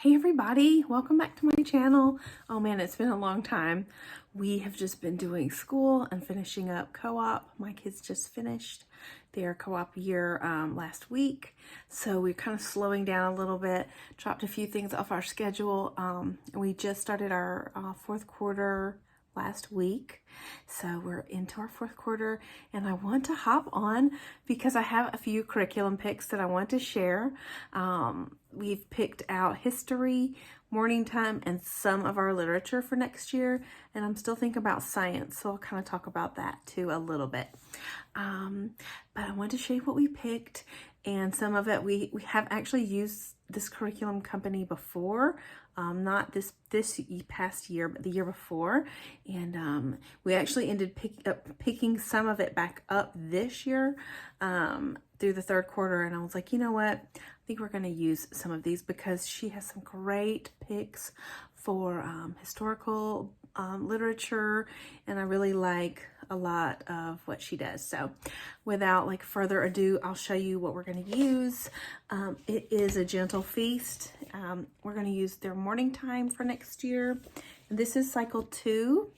Hey everybody, welcome back to my channel. Oh man, it's been a long time. We have just been doing school and finishing up co-op. My kids just finished their co-op year last week. So we're kind of slowing down a little bit, dropped a few things off our schedule. We just started our fourth quarter last week. So we're into our fourth quarter and I want to hop on because I have a few curriculum picks that I want to share. We've picked out history, morning time, and some of our literature for next year. And I'm still thinking about science, so I'll kind of talk about that too a little bit. But I wanted to show you what we picked, and some of it we have actually used this curriculum company before. Not this past year, but the year before. And we actually ended picking some of it back up this year through the third quarter. And I was like, you know what? I think we're going to use some of these because she has some great picks for historical literature. And I really like a lot of what she does. So without further ado, I'll show you what we're going to use. It is A Gentle Feast. We're going to use their morning time for next year. And this is cycle 2.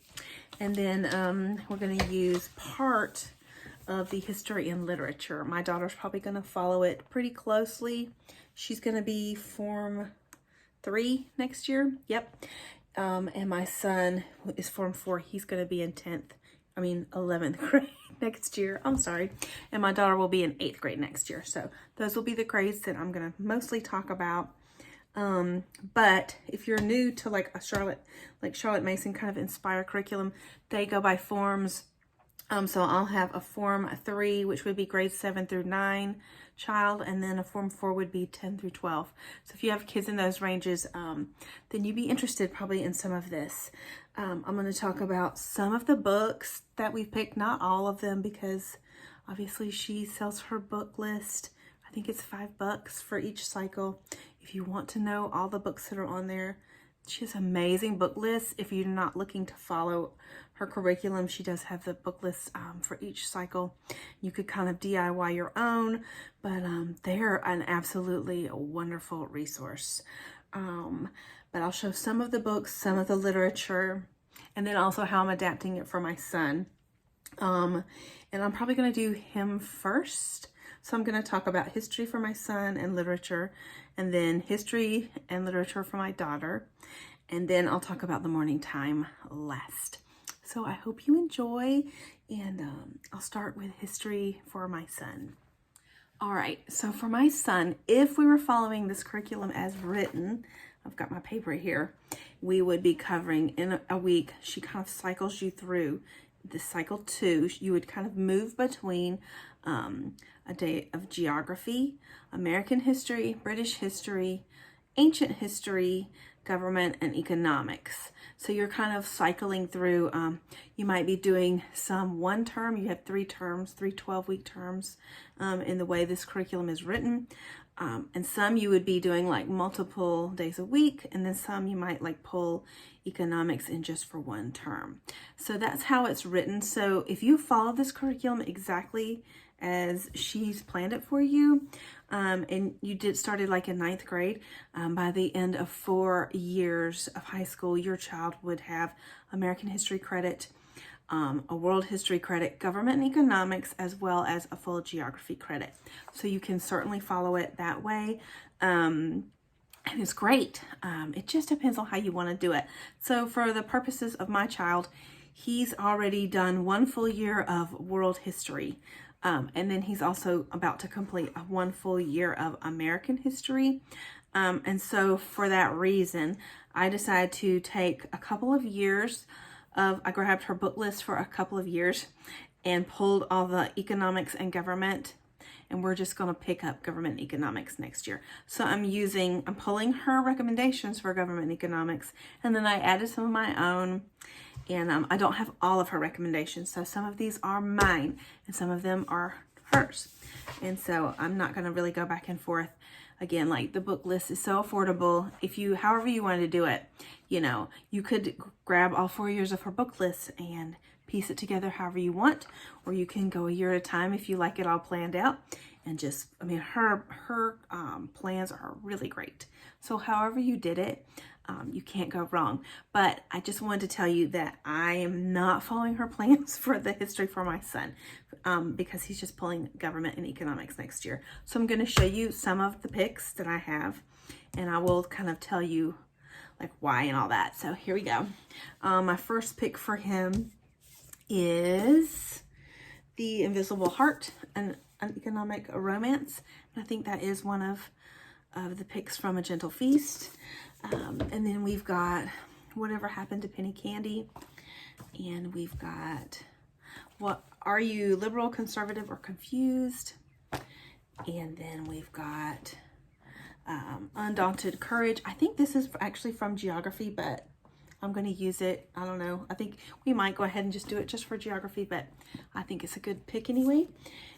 And then we're going to use part of the history and literature. My daughter's probably going to follow it pretty closely. She's going to be Form 3 next year. Yep. And my son is Form 4. He's going to be in 11th grade next year. I'm sorry. And my daughter will be in 8th grade next year. So those will be the grades that I'm going to mostly talk about. But if you're new to a Charlotte Mason kind of inspired curriculum, they go by forms. So I'll have a Form 3, which would be grades 7 through 9 child, and then a Form 4 would be 10 through 12. So if you have kids in those ranges, then you'd be interested probably in some of this. I'm going to talk about some of the books that we've picked, not all of them, because obviously she sells her book list. I think it's $5 for each cycle. If you want to know all the books that are on there, she has amazing book lists. If you're not looking to follow her curriculum, she does have the book lists for each cycle. You could kind of DIY your own, but they're an absolutely wonderful resource. But I'll show some of the books, some of the literature, and then also how I'm adapting it for my son. And I'm probably going to do him first. So I'm going to talk about history for my son and literature, and then history and literature for my daughter. And then I'll talk about the morning time last. So I hope you enjoy, and I'll start with history for my son. All right, so for my son, if we were following this curriculum as written, I've got my paper here, we would be covering in a week. She kind of cycles you through this cycle 2. You would kind of move between a day of geography, American history, British history, ancient history, government, and economics. So you're kind of cycling through. You might be doing some one term. You have 3 terms, 3 12-week terms in the way this curriculum is written. And some you would be doing multiple days a week, and then some you might pull economics in just for 1 term. So that's how it's written. So if you follow this curriculum exactly as she's planned it for you, and you started in 9th grade, by the end of 4 years of high school, your child would have American history credit, a world history credit, government and economics, as well as a full geography credit. So you can certainly follow it that way. And it's great. It just depends on how you want to do it. So for the purposes of my child, he's already done 1 full year of world history. And then he's also about to complete 1 full year of American history. And so for that reason, I decided to take a couple of years I grabbed her book list for a couple of years and pulled all the economics and government, and we're just going to pick up government and economics next year. So I'm pulling her recommendations for government and economics, and then I added some of my own. And I don't have all of her recommendations. So some of these are mine and some of them are hers. And so I'm not going to really go back and forth. Again, the book list is so affordable. However you wanted to do it, you could grab all 4 years of her book list and piece it together however you want, or you can go a year at a time if you like it all planned out. and just, I mean, her plans are really great. So however you did it, you can't go wrong. But I just wanted to tell you that I am not following her plans for the history for my son, because he's just pulling government and economics next year. So I'm going to show you some of the picks that I have, and I will kind of tell you like why and all that. So here we go. My first pick for him is The Invisible Heart, an economic romance. And I think that is one of the picks from A Gentle Feast. And then we've got Whatever Happened to Penny Candy. And we've got What Are You Liberal, Conservative, or Confused? And then we've got Undaunted Courage. I think this is actually from geography, but I'm going to use it. I don't know. I think we might go ahead and just do it just for geography, but I think it's a good pick anyway.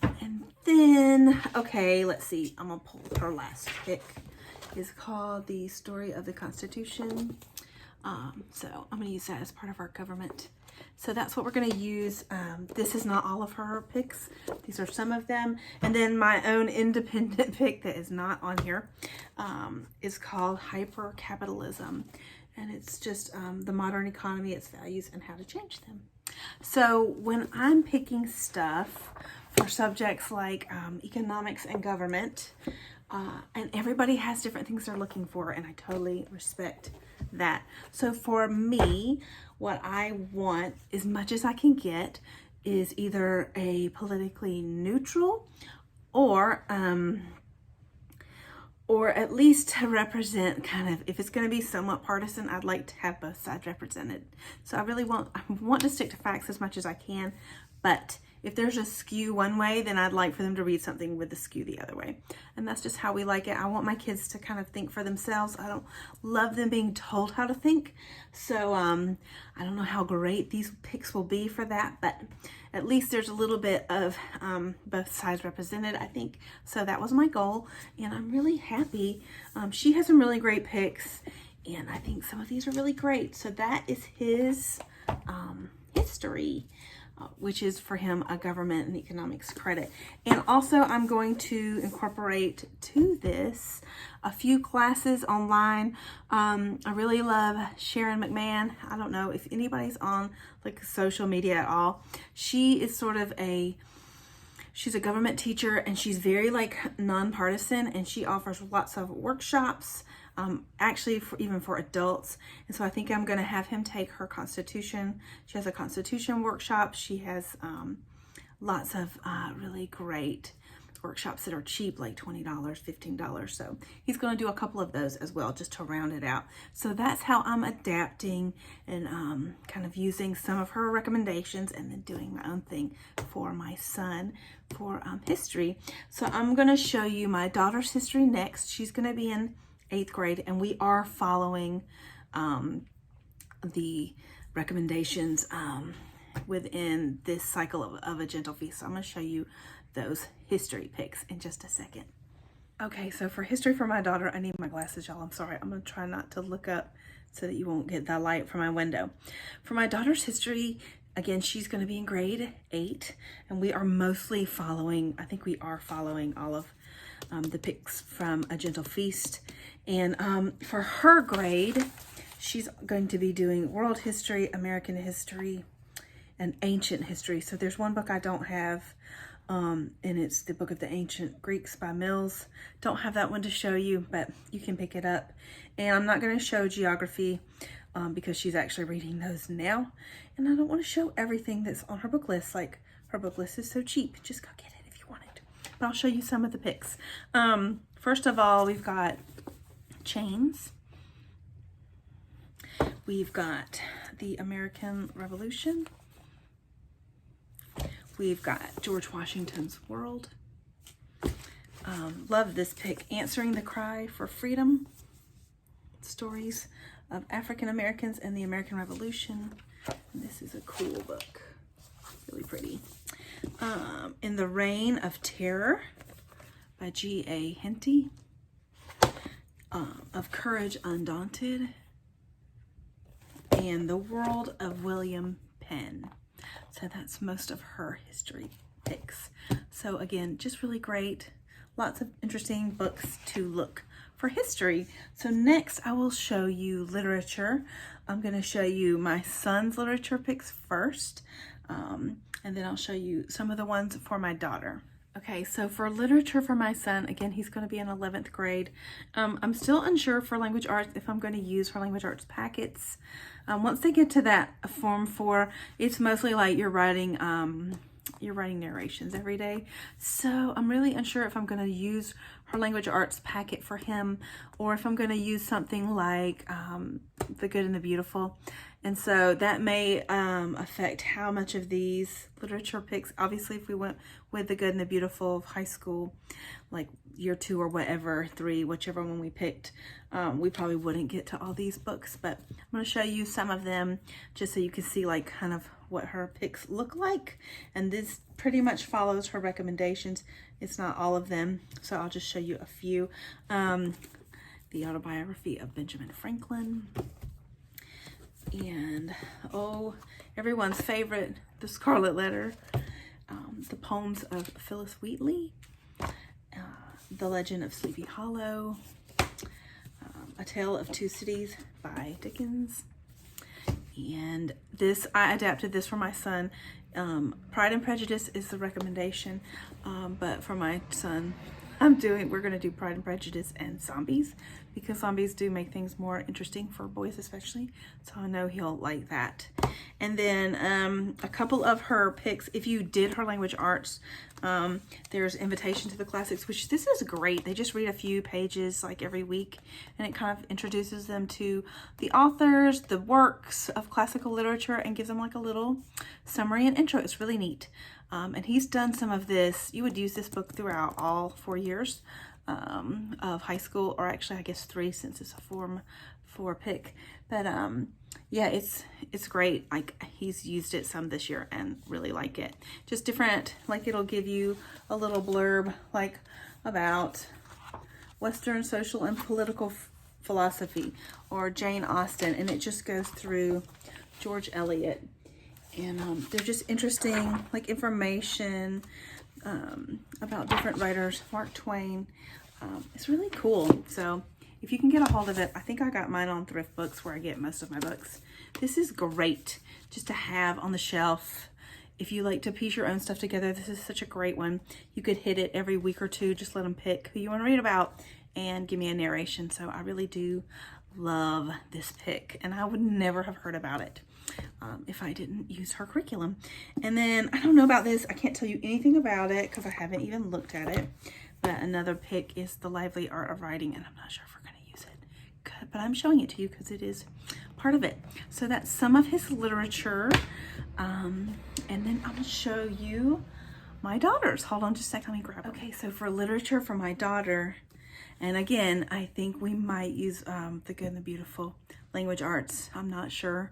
And then, okay, let's see. I'm going to pull her last pick. It's called The Story of the Constitution. So I'm going to use that as part of our government. So that's what we're going to use. This is not all of her picks. These are some of them. And then my own independent pick that is not on here is called Hyper-Capitalism. And it's just the modern economy, its values, and how to change them. So when I'm picking stuff for subjects like economics and government, and everybody has different things they're looking for, and I totally respect that. So for me, what I want, as much as I can get, is either a politically neutral or at least to represent kind of, if it's going to be somewhat partisan, I'd like to have both sides represented. So I want to stick to facts as much as I can, but if there's a skew one way, then I'd like for them to read something with the skew the other way. And that's just how we like it. I want my kids to kind of think for themselves. I don't love them being told how to think. So I don't know how great these picks will be for that, but at least there's a little bit of both sides represented, I think. So that was my goal, and I'm really happy. She has some really great picks, and I think some of these are really great. So that is his history, which is for him a government and economics credit. And also I'm going to incorporate to this a few classes online. I really love Sharon McMahon. I don't know if anybody's on like social media at all. She is sort of she's a government teacher, and she's very like nonpartisan, and she offers lots of workshops, actually even for adults. And so I think I'm going to have him take her Constitution. She has a Constitution workshop. She has lots of really great workshops that are cheap, like $20, $15. So he's going to do a couple of those as well, just to round it out. So that's how I'm adapting and kind of using some of her recommendations and then doing my own thing for my son for history. So I'm going to show you my daughter's history next. She's going to be in 8th grade, and we are following the recommendations within this cycle of A Gentle Feast. So I'm going to show you those history picks in just a second. Okay, so for history for my daughter, I need my glasses, y'all. I'm sorry. I'm going to try not to look up so that you won't get the light from my window. For my daughter's history, again, she's going to be in grade 8, and we are mostly following, I think we are following all of the picks from A Gentle Feast. And for her grade, she's going to be doing world history, American history, and ancient history. So there's one book I don't have, and it's the Book of the Ancient Greeks by Mills. Don't have that one to show you, but you can pick it up. And I'm not going to show geography because she's actually reading those now. And I don't want to show everything that's on her book list. Like, her book list is so cheap. Just go get it if you want it. But I'll show you some of the picks. First of all, we've got chains. We've got the American Revolution. We've got George Washington's World. Love this pick. Answering the Cry for Freedom. Stories of African Americans and the American Revolution. And this is a cool book. Really pretty. In the Reign of Terror by G.A. Henty. Of Courage Undaunted. And The World of William Penn. So that's most of her history picks. So again, just really great. Lots of interesting books to look for history. So next I will show you literature. I'm going to show you my son's literature picks first, and then I'll show you some of the ones for my daughter. Okay, so for literature for my son, again, he's going to be in 11th grade. I'm still unsure for language arts if I'm going to use her language arts packets. Once they get to that form 4, it's mostly like you're writing narrations every day. So I'm really unsure if I'm going to use her language arts packet for him, or if I'm going to use something like The Good and the Beautiful. And so that may affect how much of these literature picks. Obviously, if we went with The Good and the Beautiful of high school, like year 2 or whatever, 3, whichever one we picked, we probably wouldn't get to all these books. But I'm going to show you some of them just so you can see like kind of what her picks look like. And this pretty much follows her recommendations. It's not all of them, so I'll just show you a few. The Autobiography of Benjamin Franklin. And, oh, everyone's favorite, The Scarlet Letter, the poems of Phyllis Wheatley, The Legend of Sleepy Hollow, A Tale of Two Cities by Dickens. And this, I adapted this for my son. Pride and Prejudice is the recommendation, but for my son, we're going to do Pride and Prejudice and Zombies, because zombies do make things more interesting for boys especially, so I know he'll like that. And then a couple of her picks, if you did her language arts, there's Invitation to the Classics, which this is great. They just read a few pages like every week, and it kind of introduces them to the authors, the works of classical literature, and gives them like a little summary and intro. It's really neat. And he's done some of this. You would use this book throughout all 4 years of high school, or actually I guess 3 since it's a Form 4 pick. But yeah, it's great. Like, he's used it some this year and really like it. Just different, like it'll give you a little blurb like about Western social and political philosophy, or Jane Austen, and it just goes through George Eliot. And they're just interesting, like information about different writers, Mark Twain. It's really cool. So if you can get a hold of it, I think I got mine on Thrift Books, where I get most of my books. This is great just to have on the shelf. If you like to piece your own stuff together, this is such a great one. You could hit it every week or 2, just let them pick who you want to read about and give me a narration. So I really do love this pick, and I would never have heard about it if I didn't use her curriculum. And then I don't know about this. I can't tell you anything about it because I haven't even looked at it. But another pick is The Lively Art of Writing, and I'm not sure if we're going to use it. Good, but I'm showing it to you because it is part of it. So that's some of his literature. And then I'm going to show you my daughter's. Hold on just a second. Let me grab it. Okay, so for literature for my daughter, and again, I think we might use The Good and the Beautiful language arts. I'm not sure.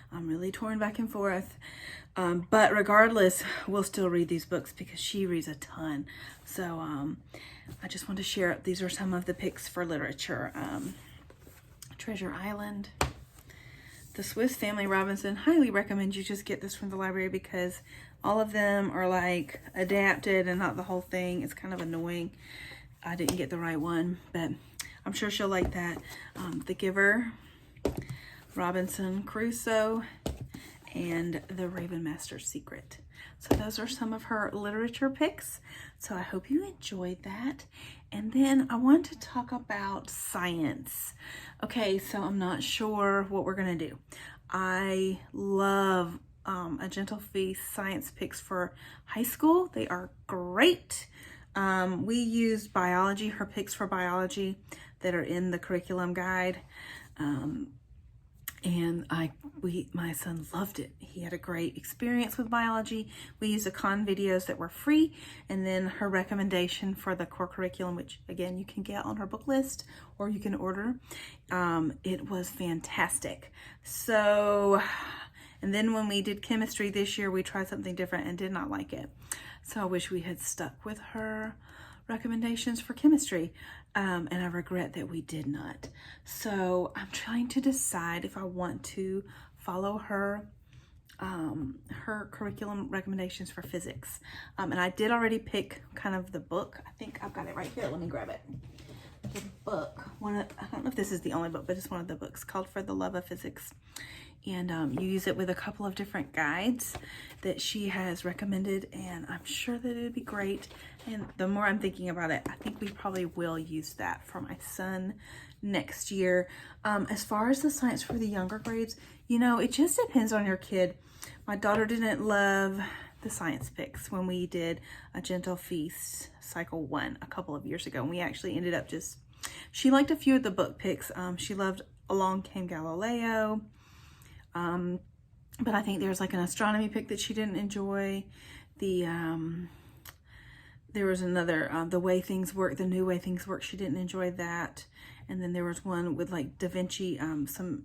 I'm really torn back and forth. But regardless, we'll still read these books because she reads a ton. So I just want to share, these are some of the picks for literature. Treasure Island, The Swiss Family Robinson. Highly recommend you just get this from the library because all of them are like adapted and not the whole thing. It's kind of annoying. I didn't get the right one, but I'm sure she'll like that. The Giver, Robinson Crusoe, and The Raven Master's Secret. So those are some of her literature picks. So I hope you enjoyed that. And then I want to talk about science. Okay, so I'm not sure what we're gonna do. I love A Gentle Feast science picks for high school. They are great. We used biology, her picks for biology that are in the curriculum guide. And my son loved it. He had a great experience with biology. We used the con videos that were free, and then her recommendation for the core curriculum, which again, you can get on her book list or you can order. It was fantastic. So, and then when we did chemistry this year, we tried something different and did not like it. So I wish we had stuck with her recommendations for chemistry, and I regret that we did not. So I'm trying to decide if I want to follow her her curriculum recommendations for physics. And I did already pick kind of the book. I think I've got it right here. Let me grab it. The book, I don't know if this is the only book, but it's one of the books called For the Love of Physics. And you use it with a couple of different guides that she has recommended, and I'm sure that it would be great. And the more I'm thinking about it, I think we probably will use that for my son next year. As far as the science for the younger grades, you know, it just depends on your kid. My daughter didn't love the science picks when we did A Gentle Feast cycle 1 a couple of years ago, and we actually ended up she liked a few of the book picks. She loved Along Came Galileo, but I think there's like an astronomy pick that she didn't enjoy. There was another, The Way Things Work, The New Way Things Work. She didn't enjoy that. And then there was one with like Da Vinci, some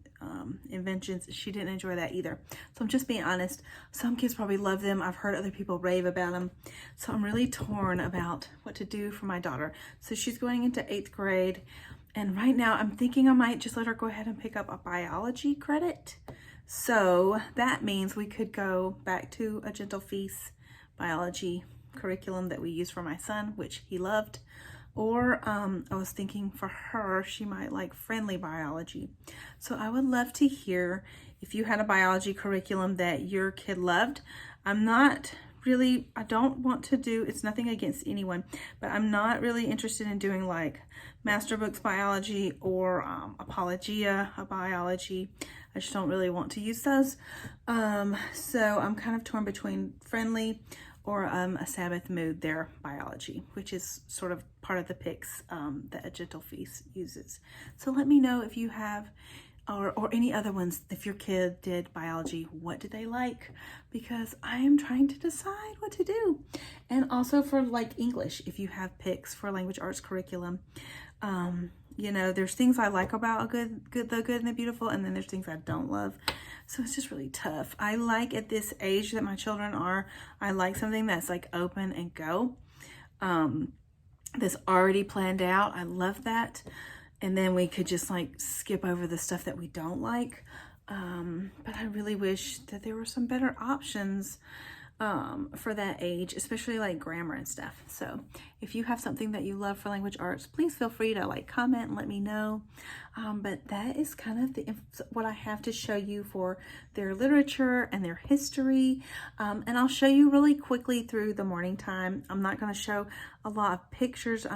inventions. She didn't enjoy that either. So I'm just being honest. Some kids probably love them. I've heard other people rave about them. So I'm really torn about what to do for my daughter. So she's going into 8th grade. And right now I'm thinking I might just let her go ahead and pick up a biology credit. So that means we could go back to A Gentle Feast biology curriculum that we use for my son, which he loved. Or I was thinking for her, she might like friendly biology. So I would love to hear if you had a biology curriculum that your kid loved. I don't want to do, it's nothing against anyone, but I'm not really interested in doing like Master Books biology or Apologia biology. I just don't really want to use those. So I'm kind of torn between friendly or a Sabbath Mood, their biology, which is sort of part of the picks that A Gentle Feast uses. So let me know if you have, or any other ones, if your kid did biology, what did they like? Because I am trying to decide what to do. And also for like English, if you have picks for language arts curriculum, you know, there's things I like about the good and the beautiful, and then there's things I don't love. So it's just really tough. I like at this age that my children are, I like something that's like open and go. That's already planned out. I love that. And then we could just like skip over the stuff that we don't like. But I really wish that there were some better options for that age, especially like grammar and stuff. So if you have something that you love for language arts, please feel free to like comment and let me know. But that is kind of what I have to show you for their literature and their history. And I'll show you really quickly through the morning time. I'm not going to show a lot of pictures.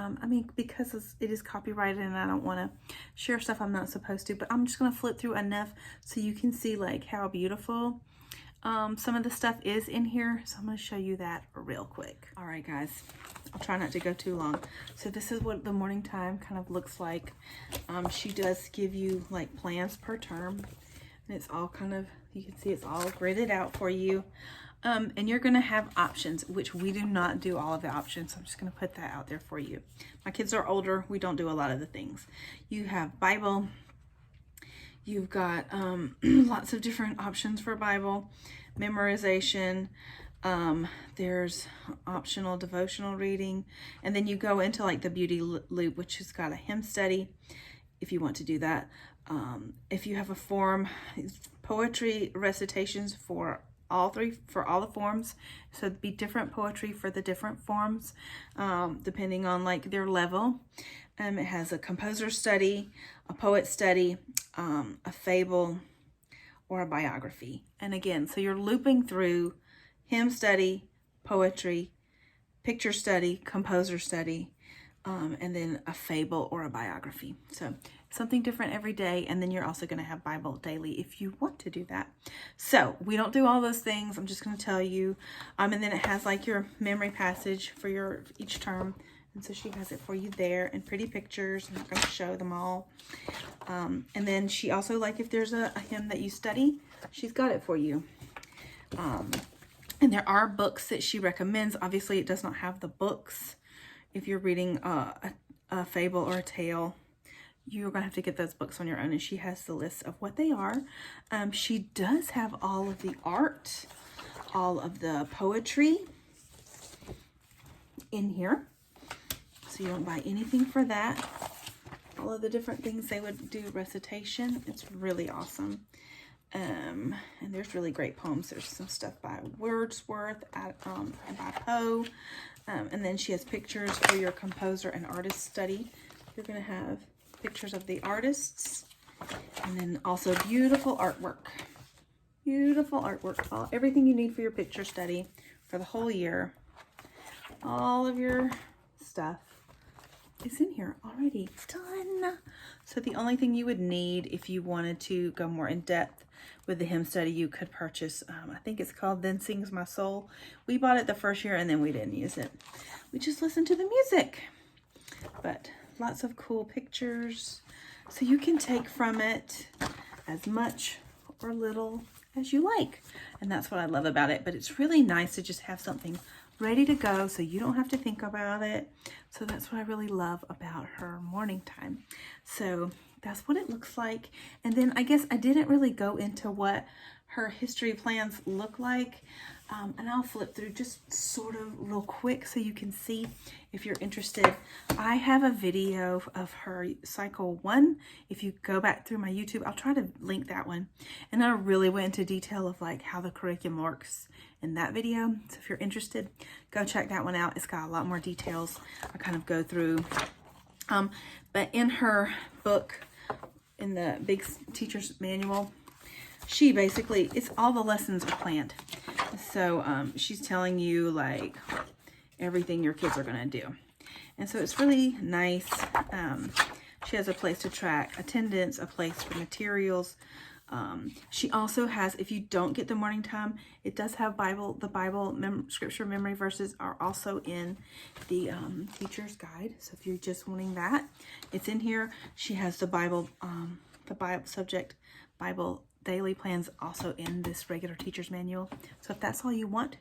Because it is copyrighted and I don't want to share stuff I'm not supposed to, but I'm just going to flip through enough so you can see like how beautiful some of the stuff is in here. So I'm going to show you that real quick. All right, guys, I'll try not to go too long. So this is what the morning time kind of looks like. She does give you like plans per term, and it's all kind of, you can see it's all gridded out for you. And you're going to have options, which we do not do all of the options. So I'm just going to put that out there for you. My kids are older. We don't do a lot of the things. You have Bible. You've got lots of different options for Bible, memorization. There's optional devotional reading. And then you go into like the beauty loop, which has got a hymn study if you want to do that. If you have a form, poetry recitations for all the forms. So it'd be different poetry for the different forms, depending on like their level. It has a composer study, a poet study, a fable, or a biography. And again, so you're looping through hymn study, poetry, picture study, composer study, and then a fable or a biography. So something different every day. And then you're also going to have Bible daily if you want to do that. So we don't do all those things. I'm just going to tell you. And then it has like your memory passage for each term. And so she has it for you there in pretty pictures. I'm not going to show them all. And then she also, like if there's a hymn that you study, she's got it for you. And there are books that she recommends. Obviously, it does not have the books. If you're reading a fable or a tale, you're going to have to get those books on your own. And she has the list of what they are. She does have all of the art, all of the poetry in here. So you don't buy anything for that. All of the different things they would do recitation. It's really awesome. And there's really great poems. There's some stuff by Wordsworth and by Poe. And then she has pictures for your composer and artist study. You're going to have pictures of the artists, and then also beautiful artwork. Beautiful artwork. Everything you need for your picture study for the whole year. All of your stuff is in here already. Done. So the only thing you would need if you wanted to go more in depth with the hymn study, you could purchase, I think it's called Then Sings My Soul. We bought it the first year and then we didn't use it. We just listened to the music. But lots of cool pictures. So you can take from it as much or little as you like. And that's what I love about it. But it's really nice to just have something ready to go so you don't have to think about it. So that's what I really love about her morning time. So that's what it looks like. And then I guess I didn't really go into what her history plans look like. And I'll flip through just sort of real quick so you can see if you're interested. I have a video of her cycle 1. If you go back through my YouTube, I'll try to link that one. And I really went into detail of like how the curriculum works in that video. So if you're interested, go check that one out. It's got a lot more details. I kind of go through. But in her book, in the big teacher's manual, she basically, it's all the lessons are planned. So she's telling you like everything your kids are going to do. And so it's really nice. She has a place to track attendance, a place for materials. She also has, if you don't get the morning time, it does have scripture memory verses are also in the teacher's guide. So if you're just wanting that, it's in here. She has the Bible subject, Bible daily plans also in this regular teacher's manual. So if that's all you want,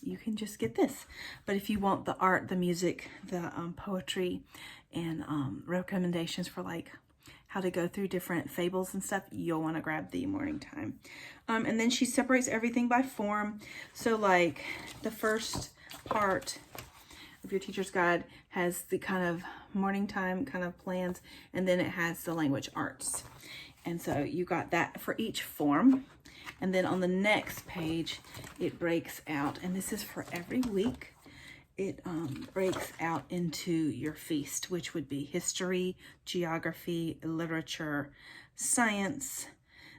you can just get this. But if you want the art, the music, the poetry, and recommendations for like how to go through different fables and stuff, you'll want to grab the morning time. And then she separates everything by form. So like the first part of your teacher's guide has the kind of morning time kind of plans, and then it has the language arts. And so you got that for each form. And then on the next page, it breaks out, and this is for every week. It breaks out into your feast, which would be history, geography, literature, science,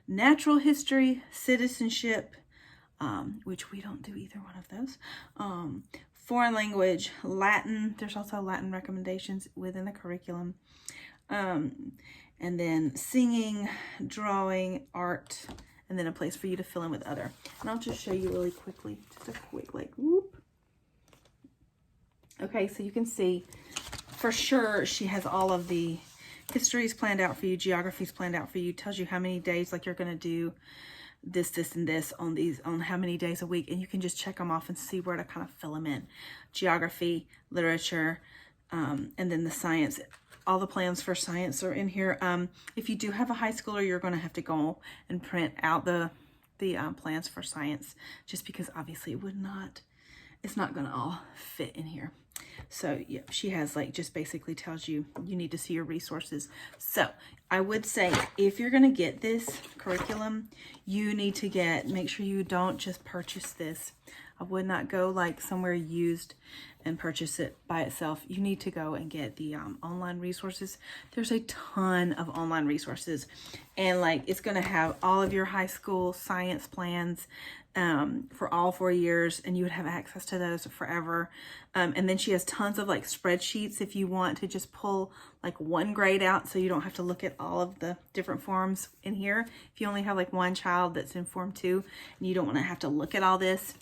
natural history, citizenship, which we don't do either one of those. Foreign language, Latin. There's also Latin recommendations within the curriculum. And then singing, drawing, art, and then a place for you to fill in with other. And I'll just show you really quickly, just a quick like whoop. Okay, so you can see for sure she has all of the histories planned out for you, geography's planned out for you, tells you how many days like you're going to do this, this, and this on how many days a week, and you can just check them off and see where to kind of fill them in. Geography, literature, and then the science. All the plans for science are in here. If you do have a high schooler, you're going to have to go and print out the plans for science, just because obviously it's not going to all fit in here. So yeah, she has like just basically tells you need to see your resources. So I would say if you're going to get this curriculum, you need to make sure you don't just purchase this. I would not go like somewhere used and purchase it by itself. You need to go and get the online resources. There's a ton of online resources, and like it's going to have all of your high school science plans for all 4 years, and you would have access to those forever. And then she has tons of like spreadsheets if you want to just pull like one grade out, so you don't have to look at all of the different forms in here. If you only have like one child that's in form 2 and you don't want to have to look at all this,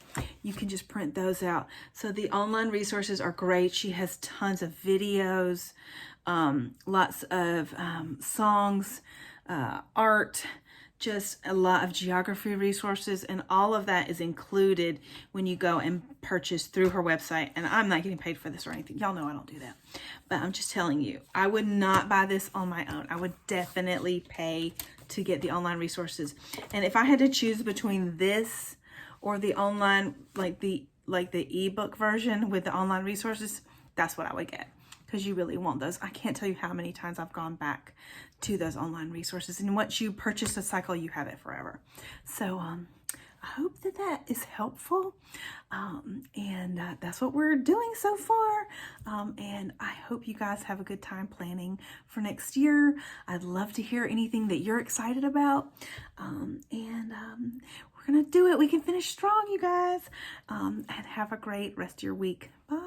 you can just print those out. So the online resources are great. She has tons of videos, lots of songs, art, just a lot of geography resources, and all of that is included when you go and purchase through her website. And I'm not getting paid for this or anything. Y'all know I don't do that. But I'm just telling you, I would not buy this on my own. I would definitely pay to get the online resources. And if I had to choose between this or the online, like the ebook version with the online resources, that's what I would get. because you really want those. I can't tell you how many times I've gone back to those online resources, and once you purchase a cycle, you have it forever. So I hope that that is helpful, and that's what we're doing so far, and I hope you guys have a good time planning for next year. I'd love to hear anything that you're excited about, and we're gonna do it. We can finish strong, you guys, and have a great rest of your week. Bye.